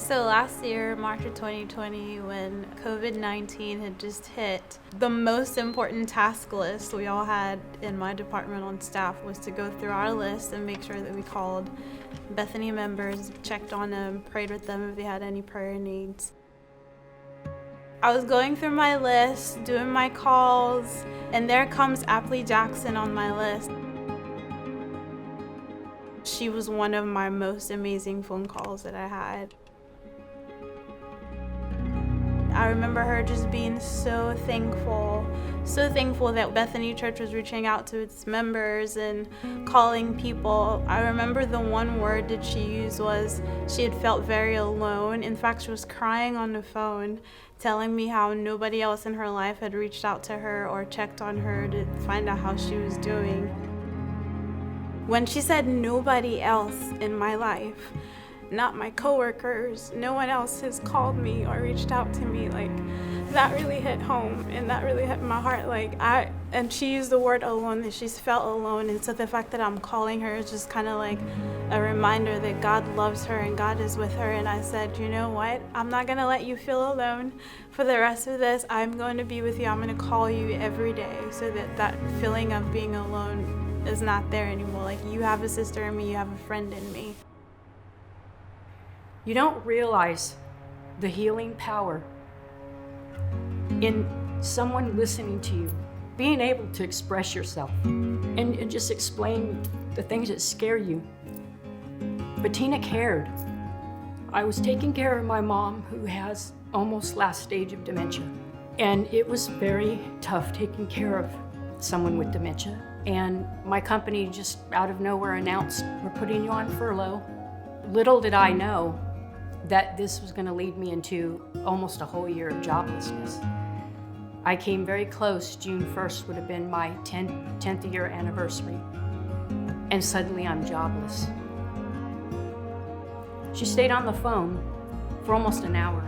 So last year, March of 2020, when COVID-19 had just hit, the most important task list we all had in my department on staff was to go through our list and make sure that we called Bethany members, checked on them, prayed with them if they had any prayer needs. I was going through my list, doing my calls, and there comes Appley Jackson on my list. She was one of my most amazing phone calls that I had. I remember her just being so thankful that Bethany Church was reaching out to its members and calling people. I remember the one word that she used was she had felt very alone. In fact, she was crying on the phone, telling me how nobody else in her life had reached out to her or checked on her to find out how she was doing. When she said nobody else in my life, not my coworkers, no one else has called me or reached out to me, like, that really hit home and that really hit my heart. And she used the word alone, that she's felt alone, and so the fact that I'm calling her is just kind of like a reminder that God loves her and God is with her. And I said, you know what, I'm not gonna let you feel alone for the rest of this. I'm going to be with you. I'm gonna call you every day so that feeling of being alone is not there anymore. Like, you have a sister in me, you have a friend in me. You don't realize the healing power in someone listening to you, being able to express yourself and just explain the things that scare you. But Tina cared. I was taking care of my mom, who has almost last stage of dementia. And it was very tough taking care of someone with dementia. And my company just out of nowhere announced, we're putting you on furlough. Little did I know that this was going to lead me into almost a whole year of joblessness. I came very close. June 1st would have been my 10th year anniversary. And suddenly I'm jobless. She stayed on the phone for almost an hour.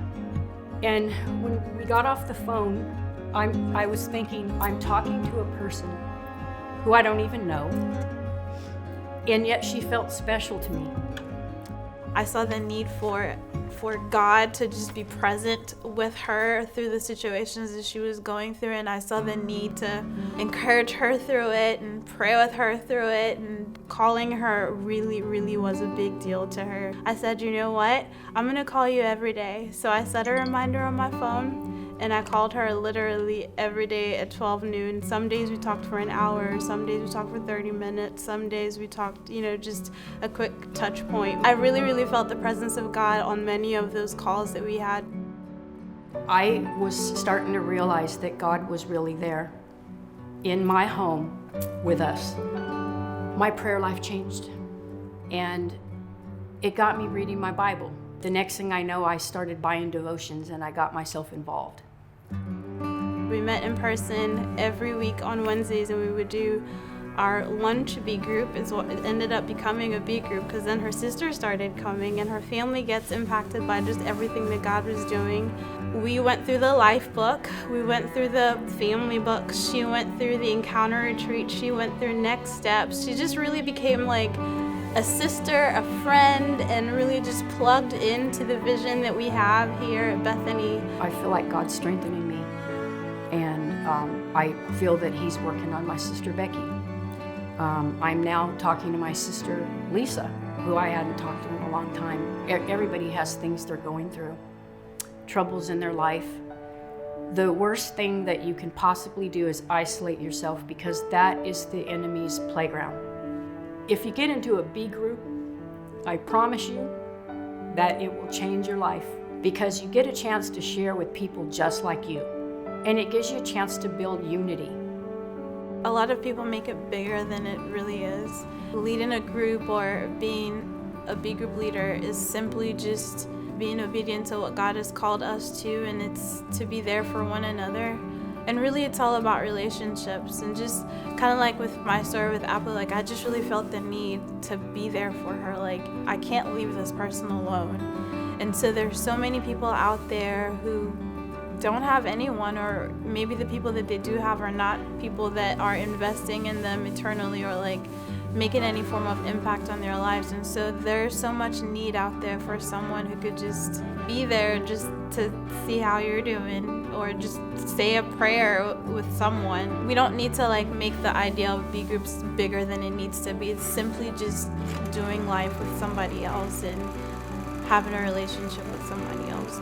And when we got off the phone, I was thinking, I'm talking to a person who I don't even know, and yet she felt special to me. I saw the need for God to just be present with her through the situations that she was going through, and I saw the need to encourage her through it and pray with her through it, and calling her really, really was a big deal to her. I said, you know what? I'm gonna call you every day. So I set a reminder on my phone, and I called her literally every day at 12 noon. Some days we talked for an hour, some days we talked for 30 minutes, some days we talked, just a quick touch point. I really, really felt the presence of God on many of those calls that we had. I was starting to realize that God was really there in my home with us. My prayer life changed, and it got me reading my Bible. The next thing I know, I started buying devotions and I got myself involved. We met in person every week on Wednesdays, and we would do our lunch B group. Is what ended up becoming a B group, because then her sister started coming and her family gets impacted by just everything that God was doing. We went through the life book, we went through the family books, she went through the encounter retreat, she went through next steps. She just really became like a sister, a friend, and really just plugged into the vision that we have here at Bethany. I feel like God's strengthening me, and I feel that He's working on my sister Becky. I'm now talking to my sister Lisa, who I hadn't talked to in a long time. Everybody has things they're going through, troubles in their life. The worst thing that you can possibly do is isolate yourself, because that is the enemy's playground. If you get into a B group, I promise you that it will change your life, because you get a chance to share with people just like you, and it gives you a chance to build unity. A lot of people make it bigger than it really is. Leading a group or being a B group leader is simply just being obedient to what God has called us to, and it's to be there for one another. And really, it's all about relationships, and just kind of like with my story with Apple, like, I just really felt the need to be there for her. Like, I can't leave this person alone. And so there's so many people out there who don't have anyone, or maybe the people that they do have are not people that are investing in them eternally, or like making any form of impact on their lives. And so there's so much need out there for someone who could just be there just to see how you're doing, or just say a prayer with someone. We don't need to like make the idea of B groups bigger than it needs to be. It's simply just doing life with somebody else and having a relationship with somebody else.